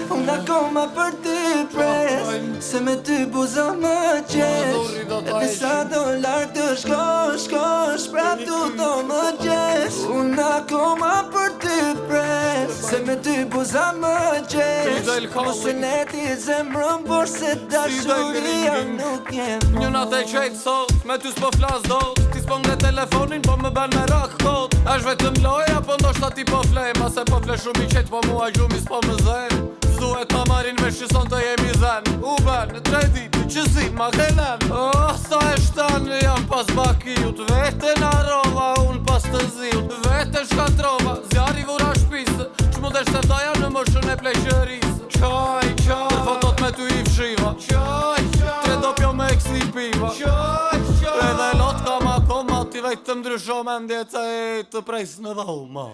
Unë akoma për ty pres, se me ty buza më qesh. Edhe sa do lartë të shkosh, prap tu do më qesh. Unë akoma për ty pres, se me ty buza më qesh. Mos e leti zemrën, por se dashuria nuk jem. Një natë e qejtë sot, me ty s'po flas dot. Ti s'po ngre telefonin, po më ben me rak kot. Ash vetëm loja, po ndoshta ti po flej. Ma se po fle shumë i qetë, po mua gjumi s'po më zen. Duhet ta marin me shison të jemi dhen. Uber në 3 ditë, që zin ma kenen. Sa e shtanë jam pas bakijut. Vete në rova, unë pas të zijut. Vete shkatrova, zjari vura shpisë. Shmudesh të daja në moshën e pleqërisë. Qaj, për fotot me ty i fshiva. Qaj, 3 dopjo me eksi piva. Edhe lot kam akoma, ti vejt të ndrysho me ndjeca e të prejs në dhoma.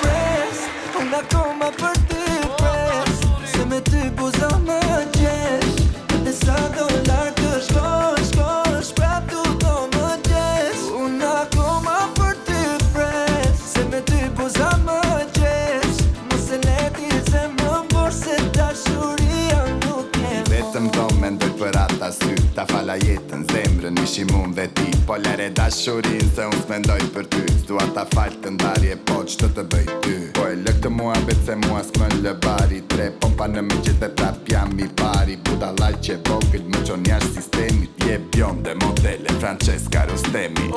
Pres, unë akoma për ty pres, se me ty buza më qesh. Edhe sa do lartë të shkosh, prap tu do më qesh. Unë akoma për ty pres, se me ty buza më qesh. Mos e leti zemrën, por se dashuria nuk jem. Vetëm do mendoj për ata sy, ta fala jetën, zemrën ishim unë dhe ti. Po lere dashurin se unë s'mendoj për ty. S'dua ta falë të ndarje, po qëtë të bëj ty. Po e lëk të mua bet se mua s'më lë bari. 3 pompa në më gjithë dhe prap jam i pari. Buda lajqe vogël, më qon jash sistemit. Je bjonde modele, Francesca Rostemi.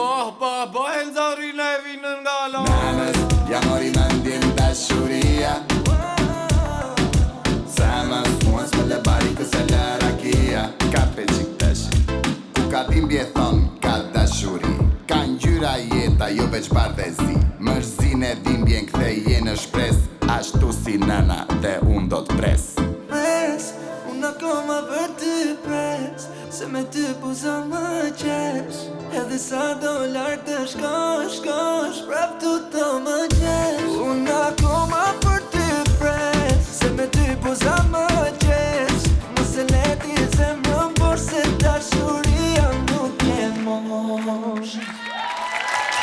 Pa, e nëzori ne vinë nga lo. Nanës, ja mori mendjen dashuria. Sa mas mua s'më lë bari këse lë rakia. Ka pe qik tashi, ku ka dhimbje thon, ka dashuri. Ka ngjyra jeta, jo veç bardhezi. Mërzin e dhimbjen ktheje në shpres. Ashtu si nana dhe unë do t'pres. Pres, unë akoma për ty pres, se me ty buza më qesh. Edhe sa do lartë të shkosh, prap tu do më qesh. Unë akoma për ty pres, se me ty buza më qesh.